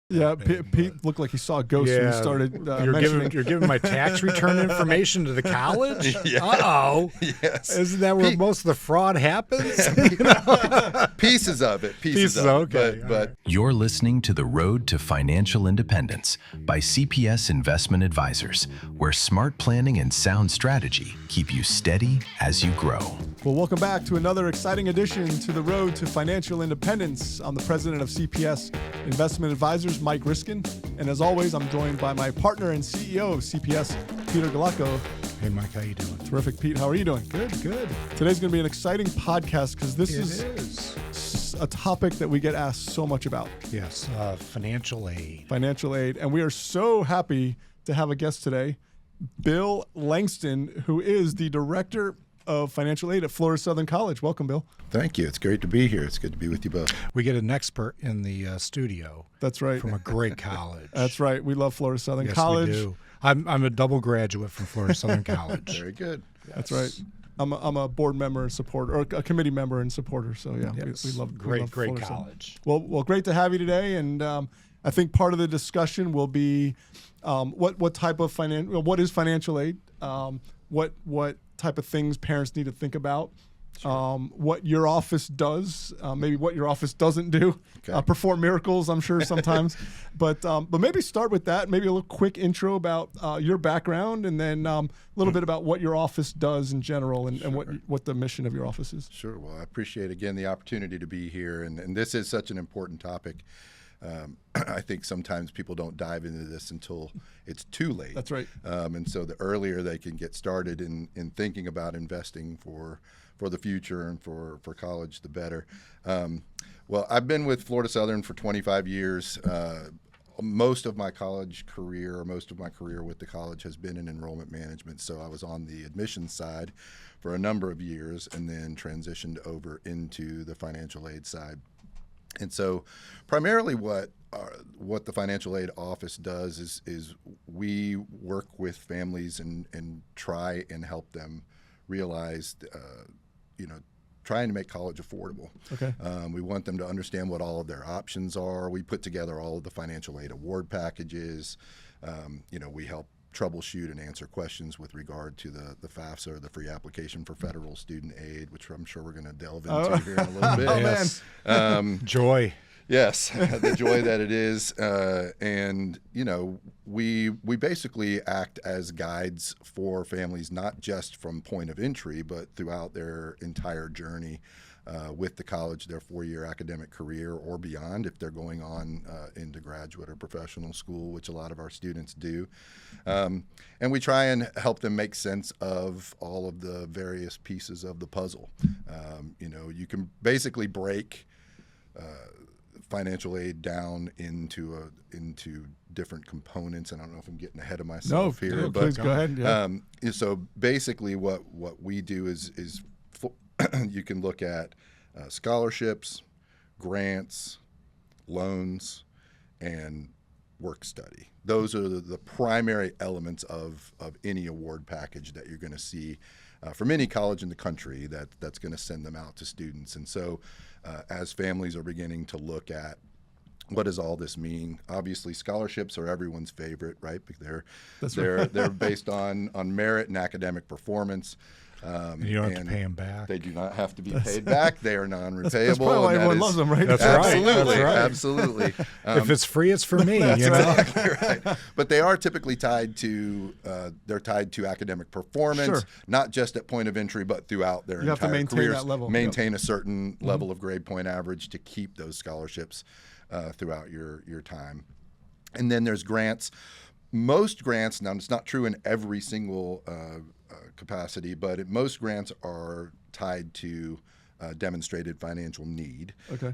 Yeah, Pete looked like he saw a ghost when he started You're giving my tax return information to the college? Yeah. Uh-oh. Yes. Isn't that where most of the fraud happens? Pieces of it. Pieces of okay. it. But You're listening to The Road to Financial Independence by CPS Investment Advisors, where smart planning and sound strategy keep you steady as you grow. Well, welcome back to another exciting edition to The Road to Financial Independence. I'm the president of CPS Investment Advisors, Mike Riskin, and as always, I'm joined by my partner and CEO of CPS, Peter Golotko. Hey, Mike, how you doing? Terrific, Pete. How are you doing? Good. Today's going to be an exciting podcast because this is a topic that we get asked so much about. Yes, financial aid. Financial aid. And we are so happy to have a guest today, Bill Langston, who is the director of financial aid at Florida Southern College. Welcome, Bill. thank you. It's great to be here. It's good to be with you both. We get an expert in the studio. That's right. From a great college. That's right. We love Florida Southern yes, College. We do. I'm a double graduate from Florida Southern College. Very good. That's right. I'm a board member and supporter, or a committee member and supporter. So yeah, Yes. we love great Florida college. Southern. Well, great to have you today. And I think part of the discussion will be what type of what is financial aid? What type of things parents need to think about? Sure. What your office does, maybe what your office doesn't do, Okay. perform miracles, I'm sure sometimes, but maybe start with that. Maybe a little quick intro about your background, and then a little bit about what your office does in general, and, Sure. and what the mission of your office is. Sure. Well, I appreciate, again, the opportunity to be here. And this is such an important topic. I think sometimes people don't dive into this until it's too late. That's right. And so the earlier they can get started in thinking about investing for the future and for college, the better. Well, I've been with Florida Southern for 25 years. Most of my college career, or most of my career with the college, has been in enrollment management. So I was on the admissions side for a number of years and then transitioned over into the financial aid side. And so primarily what the financial aid office does is we work with families and try and help them realize, trying to make college affordable. Okay. We want them to understand what all of their options are. We put together all of the financial aid award packages. We help troubleshoot and answer questions with regard to the FAFSA, or the free application for federal student aid, which I'm sure we're going to delve into here in a little bit. Yes. Joy. Yes, the joy that it is. And we basically act as guides for families, not just from point of entry, but throughout their entire journey with the college, their 4-year academic career or beyond, if they're going on into graduate or professional school, which a lot of our students do. And we try and help them make sense of all of the various pieces of the puzzle. You can basically break financial aid down into different components, and I don't know if I'm getting ahead of myself here. No, but please go ahead. Yeah. So basically, what we do is you can look at scholarships, grants, loans, and work study. Those are the primary elements of any award package that you're going to see from any college in the country that's going to send them out to students. And so as families are beginning to look at what does all this mean, obviously scholarships are everyone's favorite, right? They're based on merit and academic performance. You don't have to pay them back. They do not have to be paid back. They are non-repayable. That's probably why everyone loves them, right? That's Absolutely, right. absolutely. If it's free, it's for me. That's exactly right. But they are typically tied to academic performance, Sure. not just at point of entry, but throughout their You have to entire maintain careers. that level. Maintain a certain level of grade point average to keep those scholarships throughout your time. And then there's grants. Most grants, now it's not true in every single capacity, but most grants are tied to demonstrated financial need, Okay.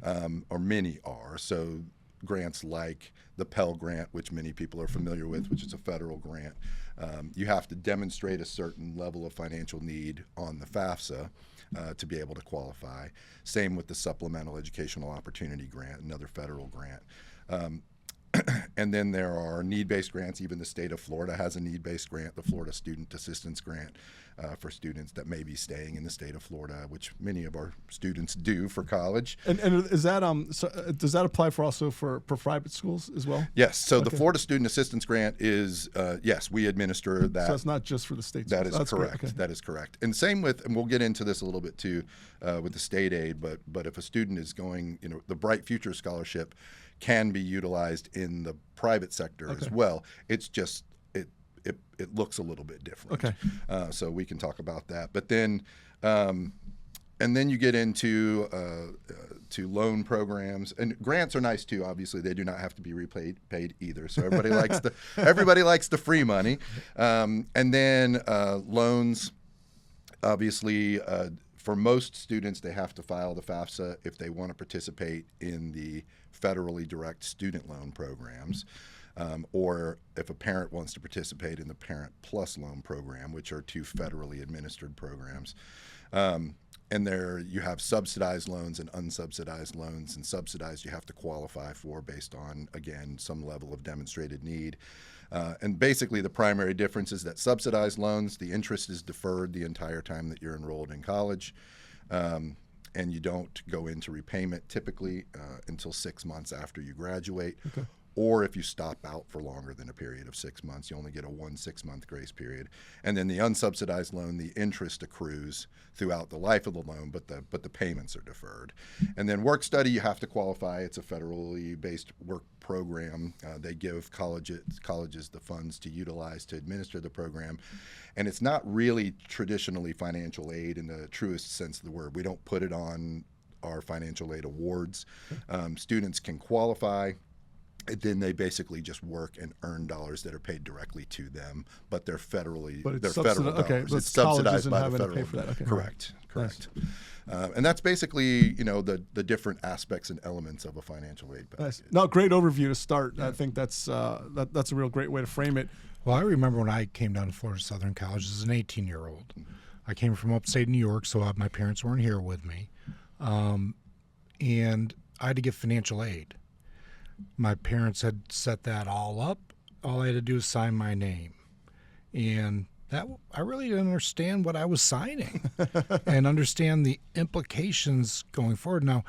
Or many are. So grants like the Pell Grant, which many people are familiar with, which is a federal grant, you have to demonstrate a certain level of financial need on the FAFSA to be able to qualify. Same with the Supplemental Educational Opportunity Grant, another federal grant. And And then there are need-based grants. Even the state of Florida has a need-based grant, the Florida Student Assistance Grant, for students that may be staying in the state of Florida, which many of our students do for college. And is that does that apply for private schools as well? Yes. So the Florida Student Assistance Grant is yes, we administer that. So it's not just for the state. That is That's correct. great. Okay. That is correct. And same with, and we'll get into this a little bit too, with the state aid. But if a student is going, the Bright Future Scholarship can be utilized in the private sector as well. It's just it looks a little bit different. Okay. So we can talk about that. But then, and then you get into to loan programs, and grants are nice too. Obviously, they do not have to be paid either. So everybody likes the free money. And then loans, obviously. For most students, they have to file the FAFSA if they want to participate in the federally direct student loan programs, or if a parent wants to participate in the Parent Plus Loan Program, which are two federally administered programs. And there you have subsidized loans and unsubsidized loans. And subsidized you have to qualify for based on, again, some level of demonstrated need. And basically the primary difference is that subsidized loans, the interest is deferred the entire time that you're enrolled in college. And you don't go into repayment typically until 6 months after you graduate. Okay. Or if you stop out for longer than a period of 6 months, you only get a 6-month grace period. And then the unsubsidized loan, the interest accrues throughout the life of the loan, but the payments are deferred. And then work study, you have to qualify. It's a federally based work program. They give colleges the funds to utilize to administer the program. And it's not really traditionally financial aid in the truest sense of the word. We don't put it on our financial aid awards. Students can qualify. And then they basically just work and earn dollars that are paid directly to them, but they're federal dollars. Okay, it's subsidized by the federal. Pay for that. Okay. Correct. Nice. And that's basically the different aspects and elements of a financial aid package. Nice. No, great overview to start. Yeah. I think that's a real great way to frame it. Well, I remember when I came down to Florida Southern College as an 18-year-old. I came from upstate New York, so my parents weren't here with me, and I had to get financial aid. My parents had set that all up. All I had to do was sign my name. And that I really didn't understand what I was signing and understand the implications going forward. Now,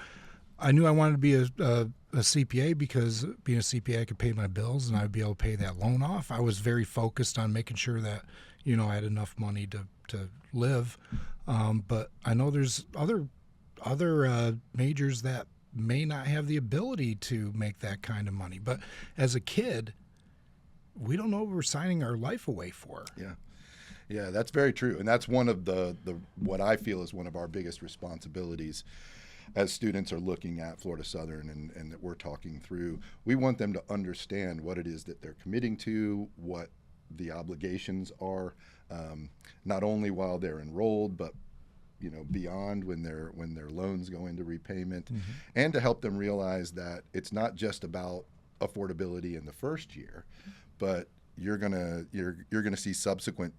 I knew I wanted to be a CPA because being a CPA, I could pay my bills and I'd be able to pay that loan off. I was very focused on making sure that, I had enough money to live. But I know there's other majors that may not have the ability to make that kind of money. But as a kid, we don't know what we're signing our life away for. Yeah, that's very true. And that's one of the what I feel is one of our biggest responsibilities as students are looking at Florida Southern and that we're talking through. We want them to understand what it is that they're committing to, what the obligations are, not only while they're enrolled, but beyond when their loans go into repayment, and to help them realize that it's not just about affordability in the first year, but you're gonna see subsequent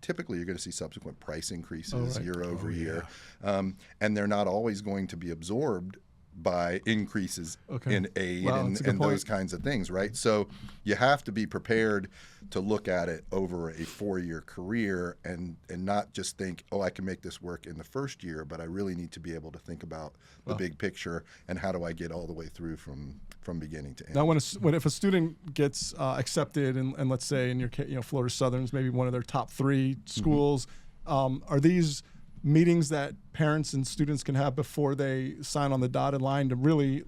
price increases year over year, and they're not always going to be absorbed by increases in aid and those kinds of things, right? So you have to be prepared to look at it over a 4-year career and not just think, I can make this work in the first year, but I really need to be able to think about the big picture and how do I get all the way through from beginning to end. Now, if a student gets accepted, and let's say in your Florida Southern's maybe one of their top 3 schools, are these meetings that parents and students can have before they sign on the dotted line to really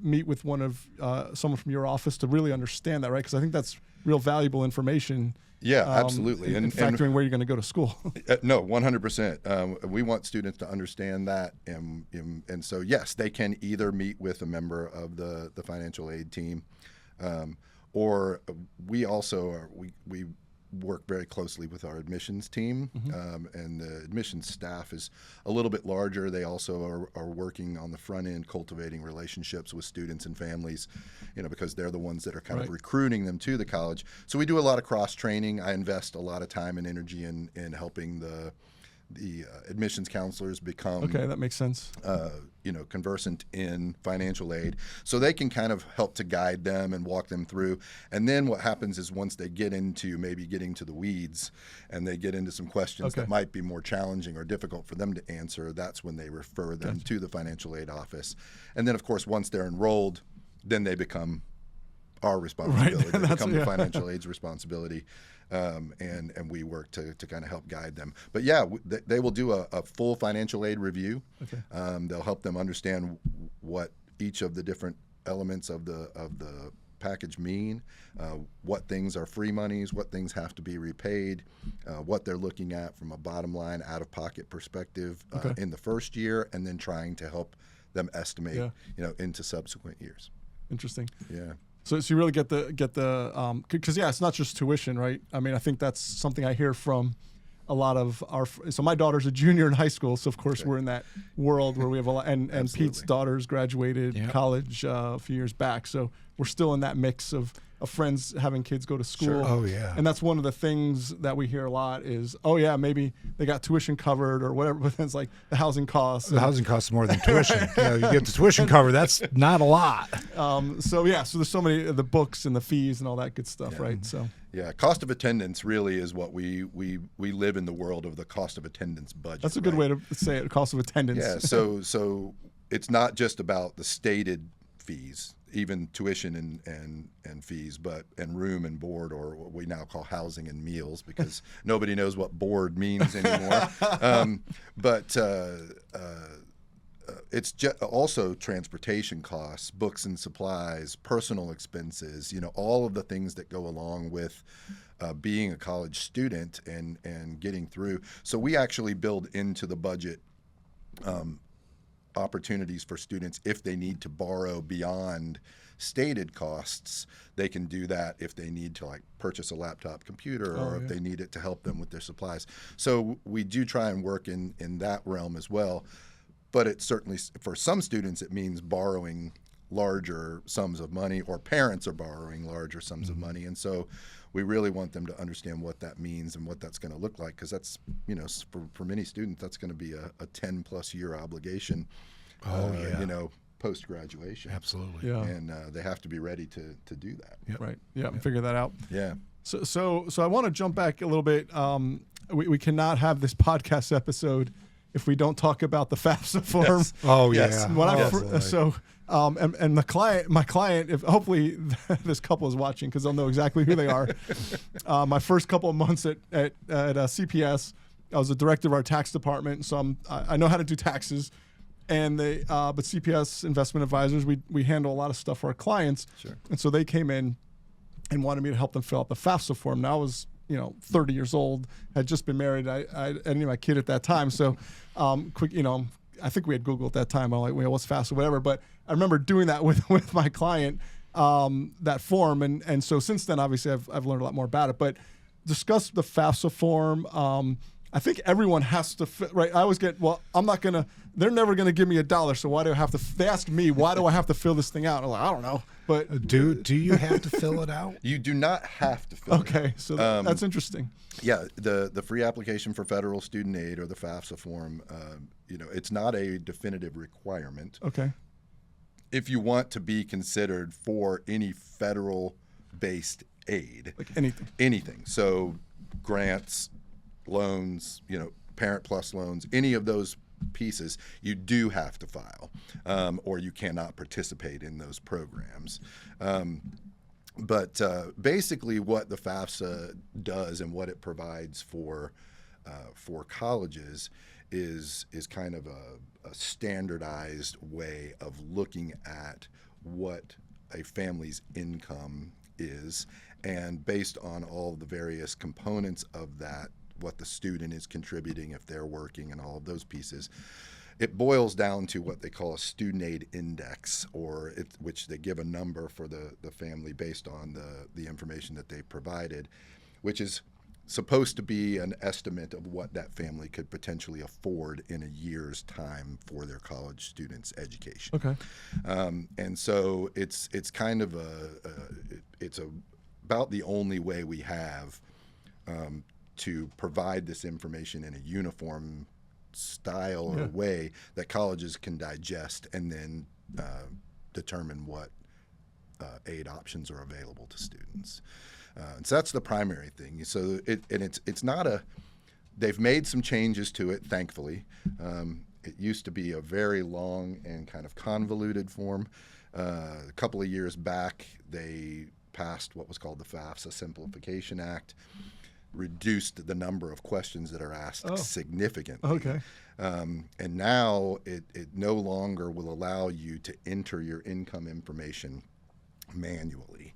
meet with someone from your office to really understand that, right? Because I think that's real valuable information. Yeah, absolutely. And factoring where you're going to go to school. No, 100%. We want students to understand that. And so, yes, they can either meet with a member of the financial aid team, or we also we work very closely with our admissions team, and the admissions staff is a little bit larger. They also are working on the front end, cultivating relationships with students and families, because they're the ones that are kind of recruiting them to the college. So we do a lot of cross training. I invest a lot of time and energy in helping admissions counselors become Okay, that makes sense. conversant in financial aid, so they can kind of help to guide them and walk them through. And then what happens is once they get into maybe getting to the weeds and they get into some questions that might be more challenging or difficult for them to answer, that's when they refer them to the financial aid office. And then, of course, once they're enrolled, then they become our responsibility. They become the financial aid's responsibility. And we work to kind of help guide them. But yeah, they will do a full financial aid review. Okay. They'll help them understand what each of the different elements of the package mean, what things are free monies, what things have to be repaid, what they're looking at from a bottom line out-of-pocket perspective in the first year, and then trying to help them estimate, into subsequent years. Interesting. Yeah. So you really get the because it's not just tuition, right? I mean, I think that's something I hear from a lot of so my daughter's a junior in high school, so of course we're in that world where we have a lot, and Pete's daughter's graduated college a few years back, so we're still in that mix of friends having kids go to school. Sure. Oh yeah. And that's one of the things that we hear a lot is, oh yeah, maybe they got tuition covered or whatever, but then it's like the housing costs. The housing costs more than tuition. You get the tuition covered. That's not a lot. So there's so many the books and the fees and all that good stuff, right? So. Yeah, cost of attendance really is what we live in the world of the cost of attendance budget. That's a good way to say it, cost of attendance. Yeah, so it's not just about the stated fees, even tuition and fees, and room and board, or what we now call housing and meals, because nobody knows what board means anymore. It's also transportation costs, books and supplies, personal expenses, all of the things that go along with being a college student and getting through. So we actually build into the budget opportunities for students if they need to borrow beyond stated costs. They can do that if they need to purchase a laptop computer or if they need it to help them with their supplies. So we do try and work in that realm as well. But it certainly, for some students, it means borrowing larger sums of money, or parents are borrowing larger sums of money. And so we really want them to understand what that means and what that's going to look like, because that's, for many students, that's going to be a 10-plus year obligation, post-graduation. Absolutely. Yeah. And they have to be ready to do that. Yep. Right. Yeah, and figure that out. Yeah. So I want to jump back a little bit. We cannot have this podcast episode if we don't talk about the FAFSA form. Yes. Oh Yes. yeah. And my client, if hopefully this couple is watching, because they'll know exactly who they are. My first couple of months at CPS, I was the director of our tax department, so I know how to do taxes. And but CPS investment advisors, we handle a lot of stuff for our clients. Sure. And so they came in and wanted me to help them fill out the FAFSA form. Now I was 30 years old, had just been married. I didn't have my kid at that time. So I think we had Google at that time. I'm like, what's FAFSA, whatever. But I remember doing that with my client, that form. And so since then, obviously, I've learned a lot more about it. But discuss the FAFSA form. I think everyone has to, right? I always get, they're never going to give me $1. So why do I have to, they ask me, why do I have to fill this thing out? I'm like, I don't know. But do you have to fill it out? You do not have to fill it out. Okay, so that's interesting. Yeah, the free application for federal student aid, or the FAFSA form, it's not a definitive requirement. Okay. If you want to be considered for any federal-based aid. Like anything. So grants, loans, Parent Plus loans, any of those pieces, you do have to file, or you cannot participate in those programs. But basically what the FAFSA does and what it provides for colleges is kind of a standardized way of looking at what a family's income is, and based on all the various components of that, what the student is contributing if they're working and all of those pieces, it boils down to what they call a student aid index, which they give a number for the family based on the information that they provided, which is supposed to be an estimate of what that family could potentially afford in a year's time for their college student's education. Okay. And so it's kind of about the only way we have to provide this information in a uniform style or way that colleges can digest and then determine what aid options are available to students. And so that's the primary thing. So it's not a, they've made some changes to it, thankfully. It used to be a very long and kind of convoluted form. A couple of years back, they passed what was called the FAFSA Simplification Act, reduced the number of questions that are asked significantly. Okay. And now it no longer will allow you to enter your income information manually.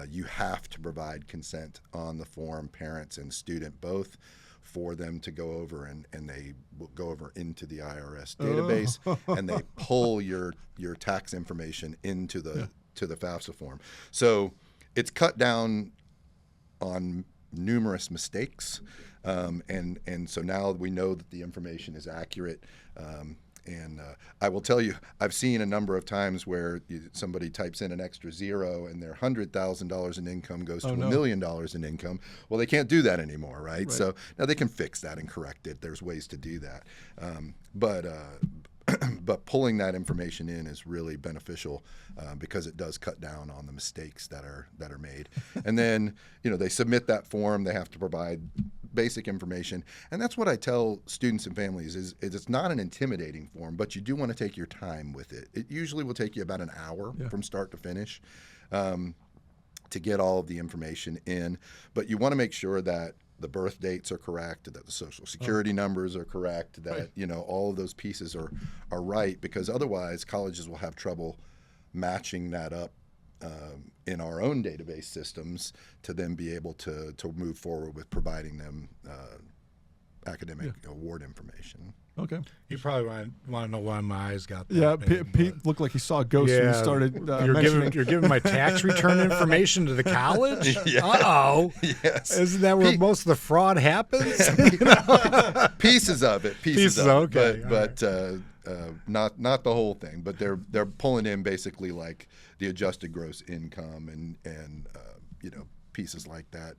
You have to provide consent on the form, parents and student both, for them to go over, and they will go over into the IRS database and they pull your tax information into the to the FAFSA form. So it's cut down on numerous mistakes, and so now we know that the information is accurate. And I will tell you, I've seen a number of times where somebody types in an extra zero and their $100,000 in income goes to $1 million in income. Well, they can't do that anymore, right? So now they can fix that and correct it. There's ways to do that. But pulling that information in is really beneficial because it does cut down on the mistakes that are made. And then, they submit that form. They have to provide basic information. And that's what I tell students and families is it's not an intimidating form, but you do want to take your time with it. It usually will take you about an hour from start to finish to get all of the information in. But you want to make sure that the birth dates are correct, that the social security numbers are correct, that all of those pieces are right, because otherwise colleges will have trouble matching that up in our own database systems to then be able to move forward with providing them academic award information. Okay. You probably want to know why my eyes got that. Yeah, big, Pete looked like he saw a ghost when he started you're giving my tax return information to the college? Uh-oh. Yes. Isn't that where most of the fraud happens? Pieces of it. Okay. But not the whole thing. But they're pulling in basically like the adjusted gross income and pieces like that.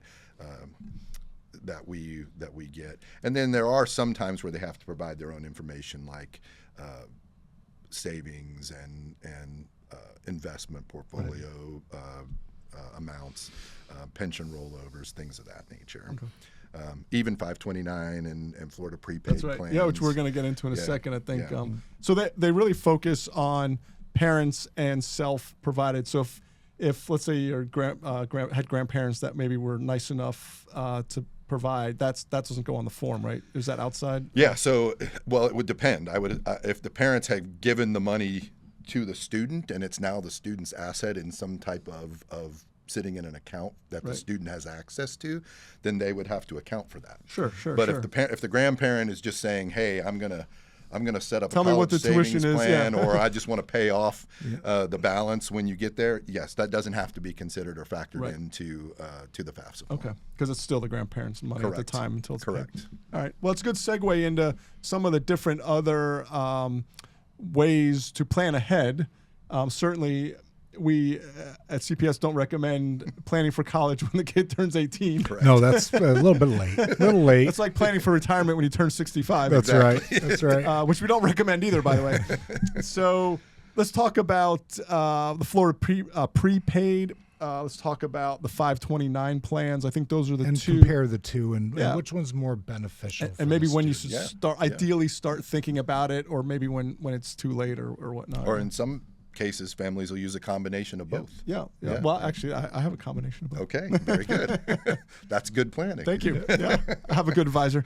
That we get, and then there are some times where they have to provide their own information, like savings and investment portfolio amounts, pension rollovers, things of that nature. Okay. Even 529 and Florida prepaid plans. Yeah, which we're going to get into in a second, I think. So they really focus on parents and self-provided. So if let's say your had grandparents that maybe were nice enough to provide, that doesn't go on the form, right? Is that outside? Yeah. So, well, it would depend. I would if the parents had given the money to the student and it's now the student's asset in some type of sitting in an account that the student has access to, then they would have to account for that. Sure. But if the grandparent is just saying, "Hey, I'm gonna set up Tell a me what college the tuition savings plan, is, or I just want to pay off the balance when you get there." Yes, that doesn't have to be considered or factored into to the FAFSA form. Okay, because it's still the grandparents' money at the time until it's correct. paid. All right. Well, it's a good segue into some of the different other ways to plan ahead. Certainly, we at CPS don't recommend planning for college when the kid turns 18. Correct. No, that's a little bit late. It's like planning for retirement when you turn 65. That's right. That's right. Which we don't recommend either, by the way. So let's talk about the Florida prepaid. Let's talk about the 529 plans. I think those are the two. And compare the two and which one's more beneficial. And maybe when you should ideally start thinking about it, or maybe when it's too late or whatnot. Or in some cases, families will use a combination of both. Yeah. Well, actually, I have a combination of both. Okay, very good. That's good planning. Thank you. Yeah, I have a good advisor.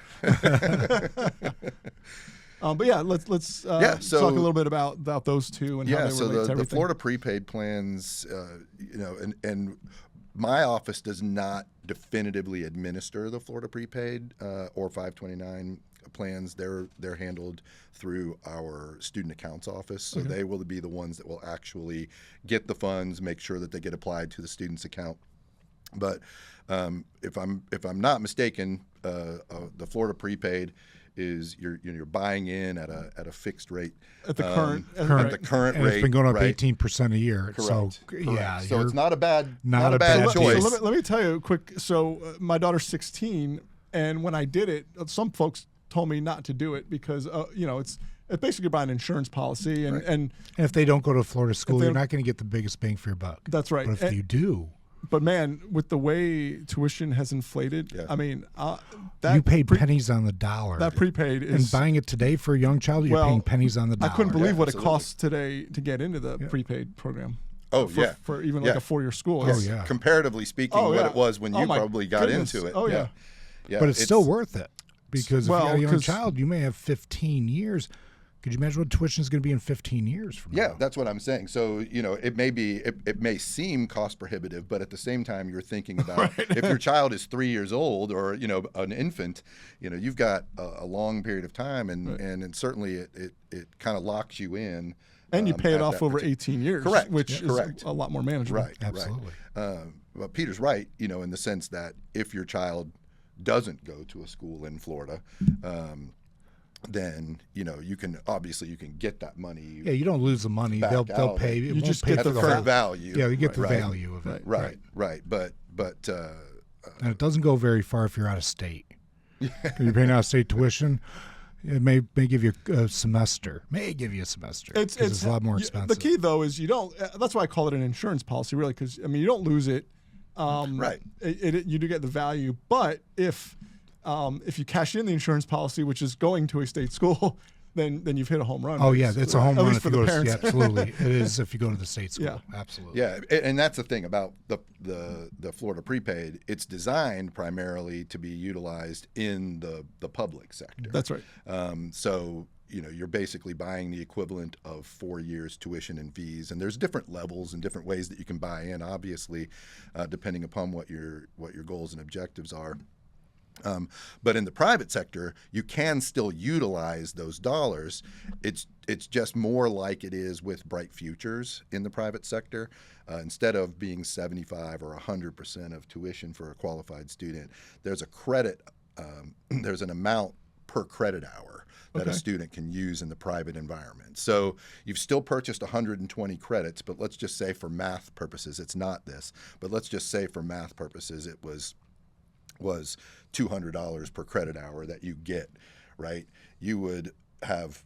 But yeah, let's talk a little bit about those two and how they relate to everything. The Florida prepaid plans, and my office does not definitively administer the Florida prepaid or 529 plans. They're handled through our student accounts office, so they will be the ones that will actually get the funds, make sure that they get applied to the student's account. But if I'm not mistaken, the Florida prepaid is you're buying in at a fixed rate at the current and rate. It's been going up 18% a year. Correct. So yeah, so it's not a bad not a bad bad choice. So let me tell you quick. So my daughter's 16. And when I did it, some folks told me not to do it because it's basically about an insurance policy, and if they don't go to a Florida school, you're not going to get the biggest bang for your buck. That's right. But if you do. But man, with the way tuition has inflated, I mean, you pay pennies on the dollar. That prepaid is, and buying it today for a young child, you're paying pennies on the dollar. I couldn't believe what it costs today to get into the prepaid program. For even like a 4-year school. Comparatively speaking, what it was when you probably got into it. Yeah. But it's still worth it because if you have a young child, you may have 15 years. Could you imagine what tuition is going to be in 15 years from now? Yeah, that's what I'm saying. So, it may seem cost prohibitive, but at the same time, you're thinking about if your child is 3 years old or, an infant, you've got a long period of time and certainly it kind of locks you in. And you pay it off over 18 years. Correct. Which is a lot more manageable. Right. Absolutely. Right. But Peter's right, in the sense that if your child doesn't go to a school in Florida, then you can get that money. Yeah, you don't lose the money. They'll pay. You just get the fair value. Yeah, you get the value of it. Right. But and it doesn't go very far if you're out of state. You're paying out of state tuition. It may give you a semester. It's a lot more expensive. The key though is you don't. That's why I call it an insurance policy, really, because you don't lose it. Right. You do get the value, but if you cash in the insurance policy, which is going to a state school, then you've hit a home run. Oh yeah, it's a home run if you go to absolutely. It is if you go to the state school. Yeah. Absolutely. Yeah, and that's the thing about the Florida prepaid. It's designed primarily to be utilized in the public sector. That's right. So you're basically buying the equivalent of 4 years tuition and fees, and there's different levels and different ways that you can buy in, obviously, depending upon what your goals and objectives are. But in the private sector, you can still utilize those dollars. It's just more like it is with Bright Futures in the private sector. Instead of being 75 or 100% of tuition for a qualified student, there's a credit. There's an amount per credit hour that a student can use in the private environment. So you've still purchased 120 credits, but let's just say for math purposes, it's not this. But let's just say for math purposes, it was $200 per credit hour that you get, right? You would have,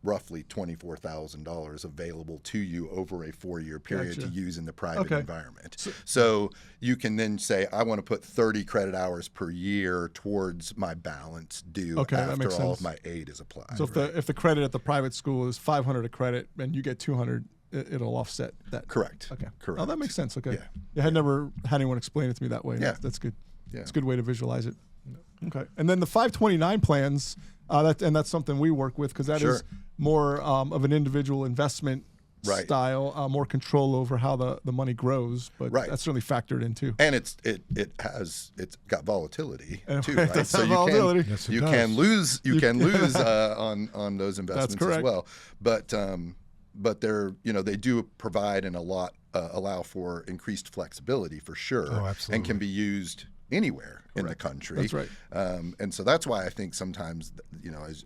roughly $24,000 available to you over a 4-year period to use in the private environment. So you can then say, I want to put 30 credit hours per year towards my balance due after all of my aid is applied. So if the credit at the private school is $500 a credit and you get $200, it'll offset that. Correct. Okay. Correct. Oh, that makes sense. Okay. Yeah. I had never had anyone explain it to me that way. Yeah. That's good. Yeah. It's a good way to visualize it. Okay. And then the 529 plans, that's something we work with because that is more of an individual investment style, more control over how the money grows, but that's certainly factored in too. And it's got volatility too, right? So you can lose on those investments as well. But they're they do provide and allow for increased flexibility for sure, and can be used anywhere in the country. That's right. And so that's why I think sometimes,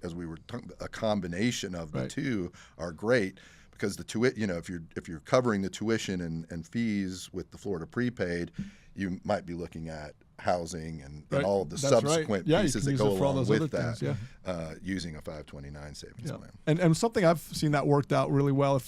as we were talking, a combination of the two are great because if you're covering the tuition and fees with the Florida prepaid, you might be looking at housing and all of the subsequent pieces that go along with that, using a 529 savings plan. And something I've seen that worked out really well.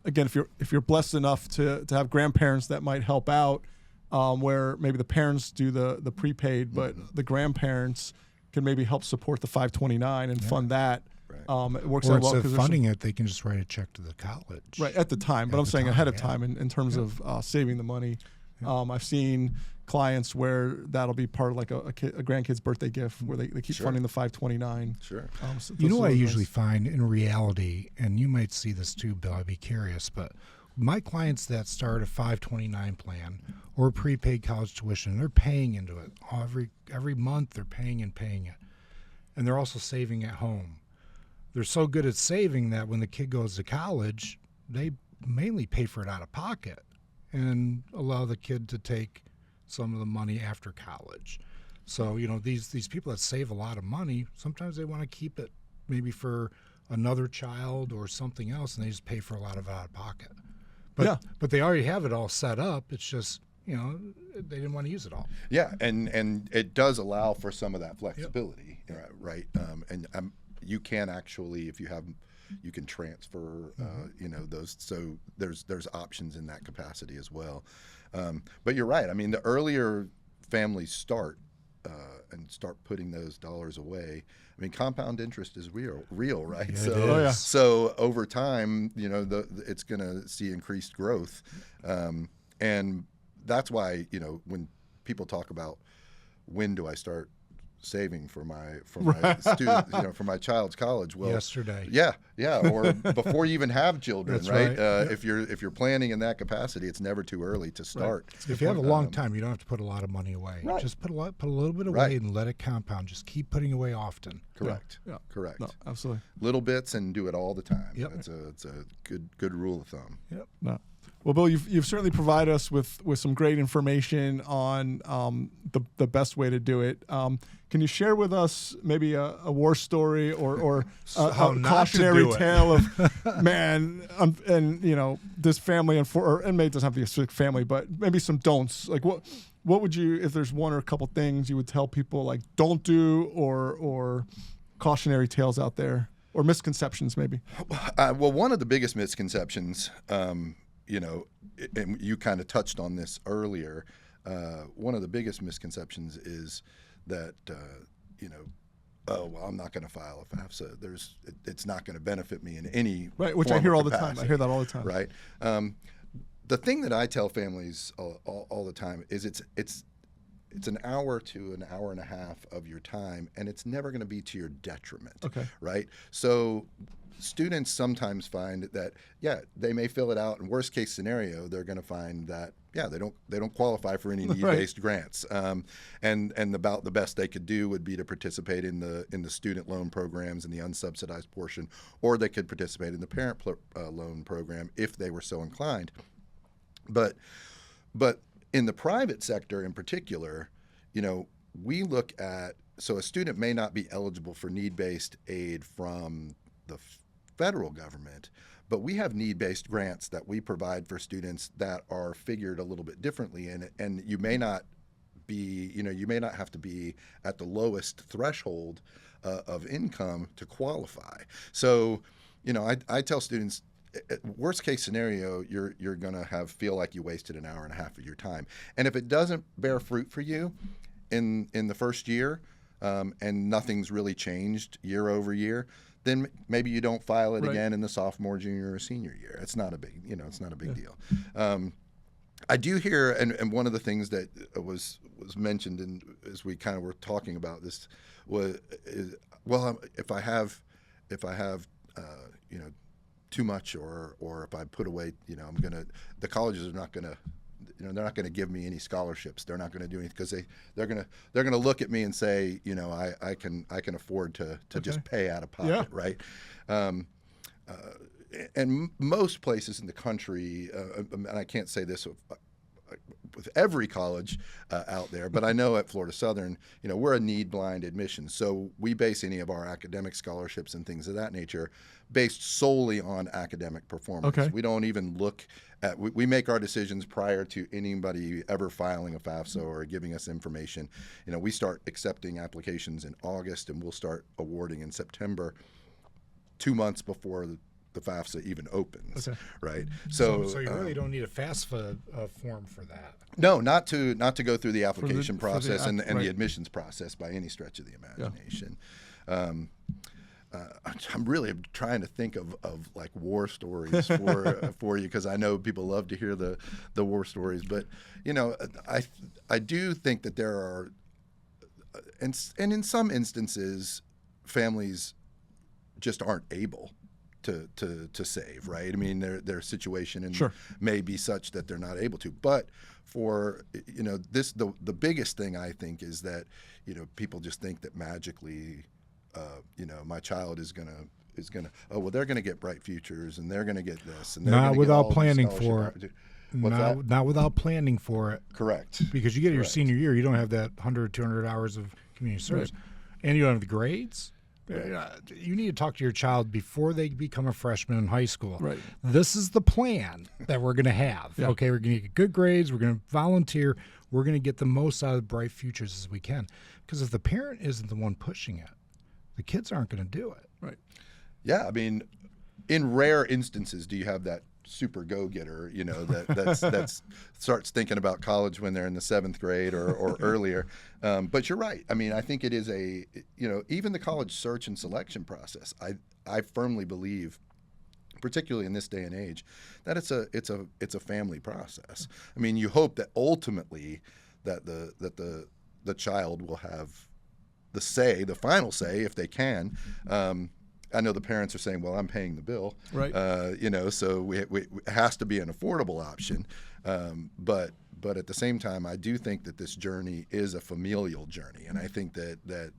If you're blessed enough to have grandparents that might help out. Where maybe the parents do the prepaid, but the grandparents can maybe help support the 529 and fund that. Right. It works out well because funding it, they can just write a check to the college. Right at the time, but I'm saying ahead of time in terms of saving the money. Yeah. I've seen clients where that'll be part of like a grandkid's birthday gift where they keep funding the 529. Sure. So what I usually find in reality, and you might see this too, Bill, I'd be curious, but my clients that start a 529 plan or prepaid college tuition, they're paying into it every month. They're paying it, and they're also saving at home. They're so good at saving that when the kid goes to college, they mainly pay for it out of pocket and allow the kid to take some of the money after college. So these people that save a lot of money, sometimes they want to keep it maybe for another child or something else, and they just pay for a lot of it out of pocket. But they already have it all set up. It's just, they didn't want to use it all. Yeah, and it does allow for some of that flexibility, right? You can actually, if you have, you can transfer, those. So there's options in that capacity as well. But you're right. I mean, the earlier families start and start putting those dollars away. I mean, compound interest is real, right? Yeah, so over time, it's going to see increased growth, and that's why when people talk about when do I start saving for my student, for my child's college. Well, yesterday. Yeah, or before you even have children, That's right? right. If you're planning in that capacity, it's never too early to start. Right. If you have a long time, you don't have to put a lot of money away. Right. Just put a little bit away and let it compound. Just keep putting away often. Correct. Yeah. Correct. No, absolutely. Little bits and do it all the time. Yep. It's a good rule of thumb. Yep. No. Well, Bill, you've certainly provided us with some great information on the best way to do it. Can you share with us maybe a war story or a cautionary tale of this family and maybe it doesn't have to be a specific family, but maybe some don'ts. Like what would you, if there's one or a couple things you would tell people like don't do or cautionary tales out there or misconceptions maybe? Well, one of the biggest misconceptions. And you kind of touched on this earlier. One of the biggest misconceptions is that, I'm not going to file a FAFSA. It's not going to benefit me in any which I hear all the time. I hear that all the time. Right. The thing that I tell families all the time is it's an hour to an hour and a half of your time, and it's never going to be to your detriment. Okay. Right. So students sometimes find that they may fill it out, and worst case scenario they're going to find that they don't qualify for any need-based grants, and about the best they could do would be to participate in the student loan programs and the unsubsidized portion, or they could participate in the parent loan program if they were so inclined. But in the private sector in particular, we look at, so a student may not be eligible for need-based aid from the federal government, but we have need-based grants that we provide for students that are figured a little bit differently, and you may not have to be at the lowest threshold of income to qualify. So, I tell students, worst case scenario, you're going to feel like you wasted an hour and a half of your time, and if it doesn't bear fruit for you in the first year, and nothing's really changed year over year, then maybe you don't file it again in the sophomore, junior, or senior year. It's not a big, deal. I do hear, and one of the things that was mentioned as we kind of were talking about this if I have too much, or if I put away, the colleges are not gonna. They're not going to give me any scholarships. They're not going to do anything because they're going to look at me and say, I can afford to just pay out of pocket, right? And most places in the country, and I can't say this with every college out there, but I know at Florida Southern, we're a need-blind admission, so we base any of our academic scholarships and things of that nature based solely on academic performance. Okay. We don't even look at, we make our decisions prior to anybody ever filing a FAFSA or giving us information. We start accepting applications in August, and we'll start awarding in September, 2 months before the FAFSA even opens, right? So you really don't need a FAFSA form for that. No, not to go through the application process and right. the admissions process by any stretch of the imagination. I'm really trying to think of like war stories for you, because I know people love to hear the war stories. But I do think that there are, and in some instances, families just aren't able to save, right? I mean, their situation may be such that they're not able to. But for the biggest thing I think is that people just think that magically, my child is gonna they're gonna get bright futures and they're gonna get this, and they're not without planning for it. Not without planning for it. Correct. Because you get your senior year, you don't have that 100, 200 hours of community service, and you don't have the grades. You need to talk to your child before they become a freshman in high school. Right. This is the plan that we're going to have. Yeah. Okay, we're going to get good grades. We're going to volunteer. We're going to get the most out of bright futures as we can. Because if the parent isn't the one pushing it, the kids aren't going to do it. Right. Yeah, I mean, in rare instances, do you have that super go-getter, that starts thinking about college when they're in the 7th grade or earlier. But you're right. I mean, I think it is even the college search and selection process. I firmly believe, particularly in this day and age, that it's a family process. I mean, you hope that ultimately that the child will have the final say if they can. I know the parents are saying, well, I'm paying the bill, right? So it has to be an affordable option. But at the same time, I do think that this journey is a familial journey. And I think that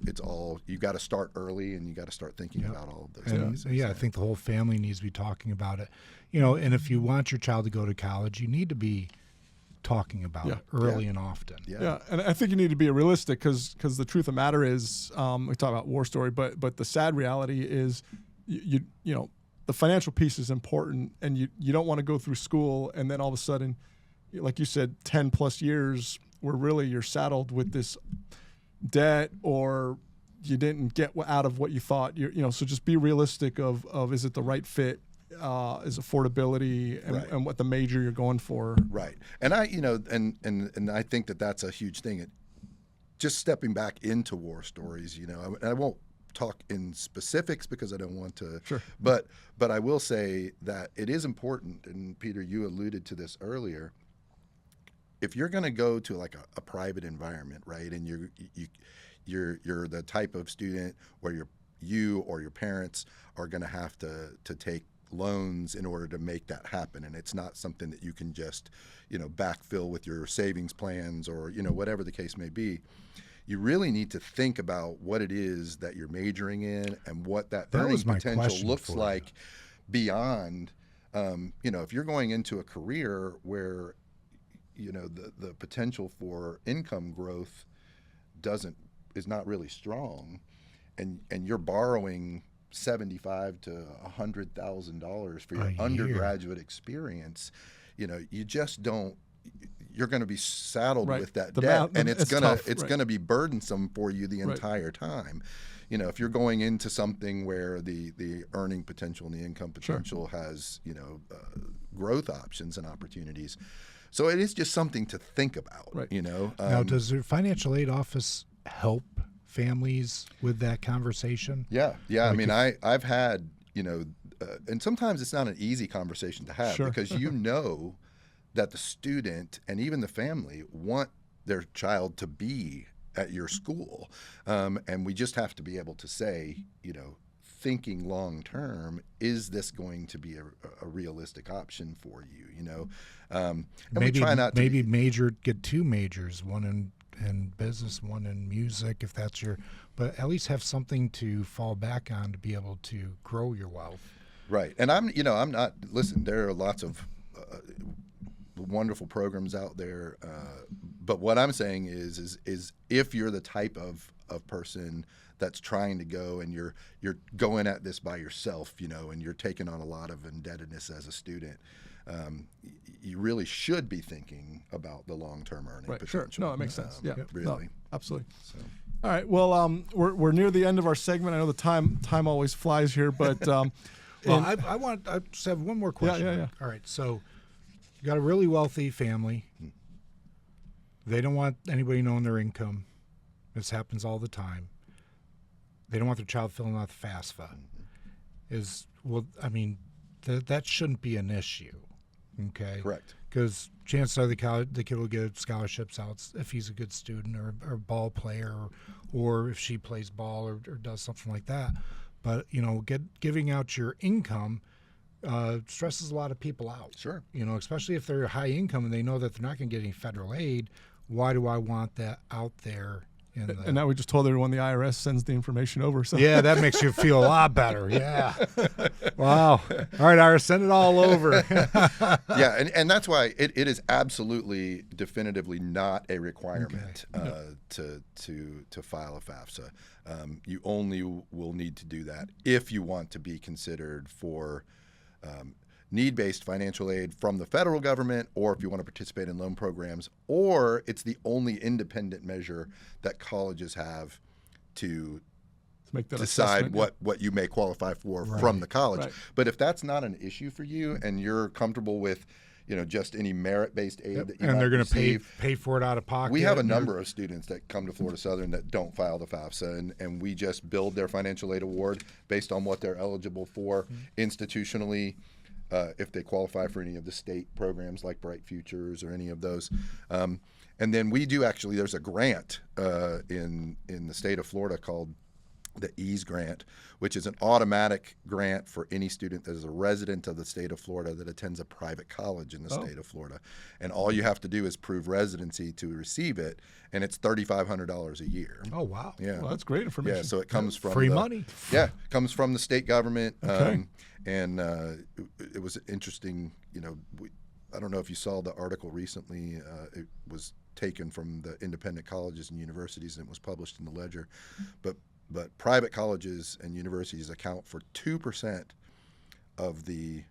it's all, you got to start early and you got to start thinking about all of those things. Yeah, I think the whole family needs to be talking about it. And if you want your child to go to college, you need to be talking about it early and often. Yeah, and I think you need to be realistic because the truth of the matter is, we talk about war story, but the sad reality is, you know, the financial piece is important, and you don't want to go through school and then all of a sudden, like you said, 10 plus years where really you're saddled with this debt or you didn't get out of what you thought. So just be realistic of is it the right fit. Is affordability and what the major you're going for. Right. And and I think that that's a huge thing. Just stepping back into war stories, I won't talk in specifics because I don't want to. Sure. But I will say that it is important, and Peter, you alluded to this earlier. If you're going to go to like a private environment, right, and you're the type of student where you or your parents are going to have to take loans in order to make that happen, and it's not something that you can just backfill with your savings plans or whatever the case may be. You really need to think about what it is that you're majoring in and what that earning potential looks like beyond if you're going into a career where the potential for income growth is not really strong, and you're borrowing $75,000 to $100,000 for your undergraduate experience, you just don't. You're going to be saddled with that debt, and it's gonna be burdensome for you the entire time. If you're going into something where the earning potential and the income potential has growth options and opportunities, so it is just something to think about. Right. Now, does the financial aid office help families with that conversation? Yeah. I mean, I've had, and sometimes it's not an easy conversation to have because that the student and even the family want their child to be at your school. And we just have to be able to say, thinking long term, is this going to be a realistic option for you? And we try not to get 2 majors, one in business, one in music, if that's but at least have something to fall back on to be able to grow your wealth. Right. And I'm not, listen, there are lots of wonderful programs out there. But what I'm saying is if you're the type of person that's trying to go and you're going at this by yourself, and you're taking on a lot of indebtedness as a student, you really should be thinking about the long-term earning potential. Sure. No, that makes sense. Yeah, really. No, absolutely. So. All right. Well, we're near the end of our segment. I know the time always flies here, but well, I just have one more question. Yeah. All right. So you got a really wealthy family. They don't want anybody knowing their income. This happens all the time. They don't want their child filling out the FAFSA. That shouldn't be an issue. Okay. Correct. Because chances are the kid will get scholarships out if he's a good student or a ball player, or if she plays ball or does something like that. But giving out your income stresses a lot of people out. Sure. Especially if they're high income and they know that they're not going to get any federal aid. Why do I want that out there And now we just told everyone the IRS sends the information over. So Yeah, that makes you feel a lot better. Yeah. Wow. All right, Iris, send it all over. Yeah, and that's why it is absolutely definitively not a requirement to file a FAFSA. You only will need to do that if you want to be considered for need-based financial aid from the federal government, or if you want to participate in loan programs, or it's the only independent measure that colleges have to make that decide what you may qualify for from the college. Right. But if that's not an issue for you and you're comfortable with, just any merit-based aid that you and might they're going to receive, pay for it out of pocket. we have a number of students that come to Florida Southern that don't file the FAFSA, and we just build their financial aid award based on what they're eligible for institutionally, if they qualify for any of the state programs like Bright Futures or any of those. And then we do actually, there's a grant in the state of Florida called the EASE grant, which is an automatic grant for any student that is a resident of the state of Florida that attends a private college in the state of Florida. And all you have to do is prove residency to receive it, and it's $3,500 a year. Oh, wow. Yeah. Well, that's great information. Yeah, so it comes from Free money. Yeah, comes from the state government. Okay. And it was interesting, I don't know if you saw the article recently. It was taken from the independent colleges and universities, and it was published in the Ledger. But private colleges and universities account for 2% of the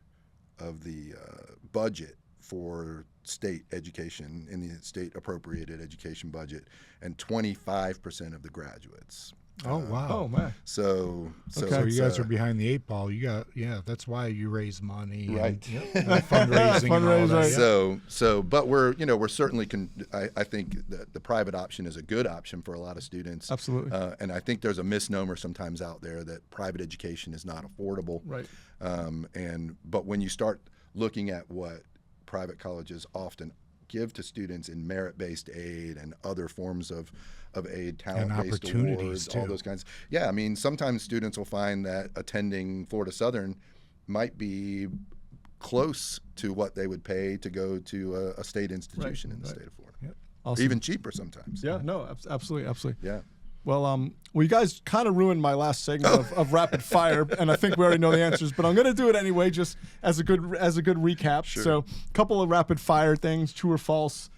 budget for state education in the state appropriated education budget, and 25% of the graduates. Oh, wow. Oh, man. So So it's, you guys are behind the 8 ball. That's why you raise money. Right. And fundraising. and all that. Fundraise, But we're certainly I think that the private option is a good option for a lot of students. Absolutely. And I think there's a misnomer sometimes out there that private education is not affordable. Right. But when you start looking at what private colleges often give to students in merit-based aid and other forms of aid, talent-based opportunities, awards, too. all those kinds. Yeah, I mean, sometimes students will find that attending Florida Southern might be close to what they would pay to go to a state institution in the state of Florida. Yep. Awesome. Even cheaper sometimes. Yeah, no, absolutely. Yeah. Well, you guys kind of ruined my last segment of rapid fire, and I think we already know the answers, but I'm going to do it anyway, just as a good recap. Sure. So, a couple of rapid fire things, true or false,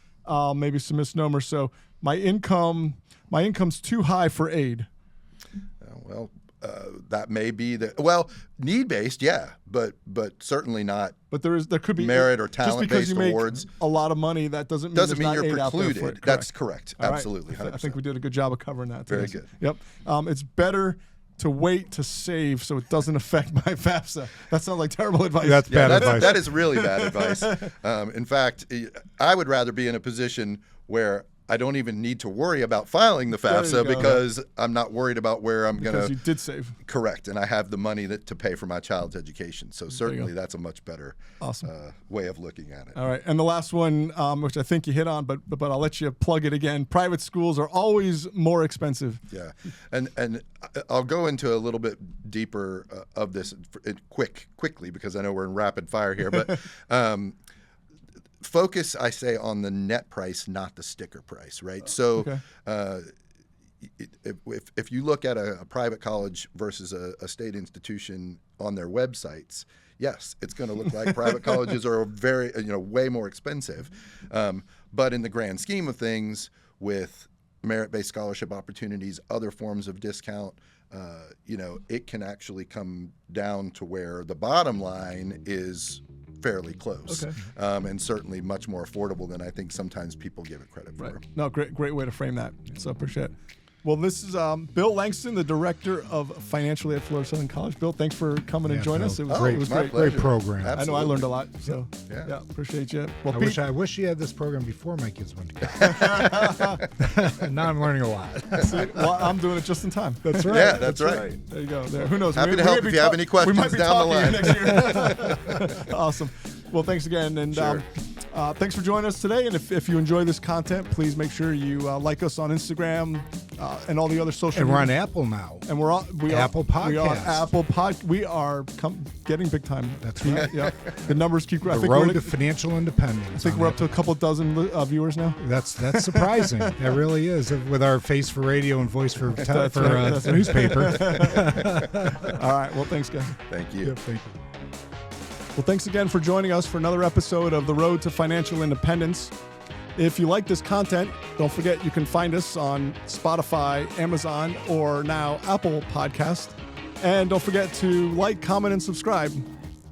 maybe some misnomers. So, my income's too high for aid. That may be need-based, yeah, but certainly not. But there could be merit or just because talent-based you make awards. a lot of money, that doesn't mean Doesn't there's mean not you're aid out there for precluded. it. That's correct. All right. Absolutely. 100%. I think we did a good job of covering that. Very today. good. Yep. It's better to wait to save so it doesn't affect my FAFSA. That sounds like terrible advice. That's bad advice. That is really bad advice. In fact, I would rather be in a position where I don't even need to worry about filing the There you FAFSA go. because I'm not worried about where I'm going because you to did save. correct, and I have the money to pay for my child's education. So certainly go. that's a much better Awesome. way of looking at it. All right, and the last one, which I think you hit on, but I'll let you plug it again. Private schools are always more expensive. Yeah, and I'll go into a little bit deeper of this quickly because I know we're in rapid fire here, but focus, I say, on the net price, not the sticker price, right? So if you look at a private college versus a state institution on their websites, yes, it's going to look like private colleges are very, way more expensive. But in the grand scheme of things, with merit-based scholarship opportunities, other forms of discount, it can actually come down to where the bottom line is fairly close, and certainly much more affordable than I think sometimes people give it credit for. Right. No, great way to frame that. So appreciate it. Well, this is Bill Langston, the director of financial aid at Florida Southern College. Bill, thanks for coming and joining us. It was great. It was my great. pleasure. Great program. Absolutely. I know I learned a lot. So Yeah. appreciate you. Well, I Pete, wish you had this program before my kids went to college. And now I'm learning a lot. well, I'm doing it just in time. That's right. Yeah, that's right. There you go. Who knows? Happy We to may help be if you have any questions we might be down the talking line. next year. Awesome. Well, thanks again. And Sure. thanks for joining us today. And if you enjoy this content, please make sure you like us on Instagram, and all the other social. And we're on media. Apple now. And we're on Apple We are Podcasts. Apple Pod. We are getting big time. That's right. Yeah, the numbers keep. I The think road we're, to financial independence. I think we're up to a couple dozen viewers now. That's surprising. It really is. With our face for radio and voice for That's right. That's right. newspaper. All right. Well, thanks, guys. Thank you. Yeah, thank you. Well, thanks again for joining us for another episode of The Road to Financial Independence. If you like this content, don't forget you can find us on Spotify, Amazon, or now Apple Podcast. And don't forget to like, comment, and subscribe.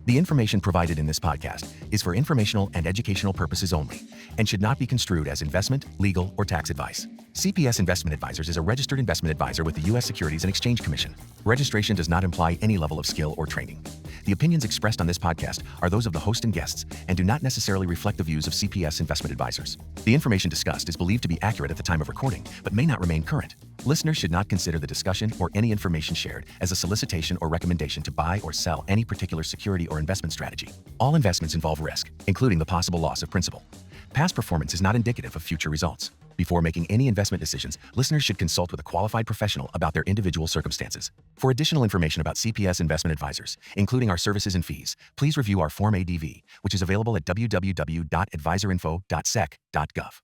The information provided in this podcast is for informational and educational purposes only and should not be construed as investment, legal, or tax advice. CPS Investment Advisors is a registered investment advisor with the U.S. Securities and Exchange Commission. Registration does not imply any level of skill or training. The opinions expressed on this podcast are those of the host and guests and do not necessarily reflect the views of CPS Investment Advisors. The information discussed is believed to be accurate at the time of recording, but may not remain current. Listeners should not consider the discussion or any information shared as a solicitation or recommendation to buy or sell any particular security or investment strategy. All investments involve risk, including the possible loss of principal. Past performance is not indicative of future results. Before making any investment decisions, listeners should consult with a qualified professional about their individual circumstances. For additional information about CPS Investment Advisors, including our services and fees, please review our Form ADV, which is available at www.advisorinfo.sec.gov.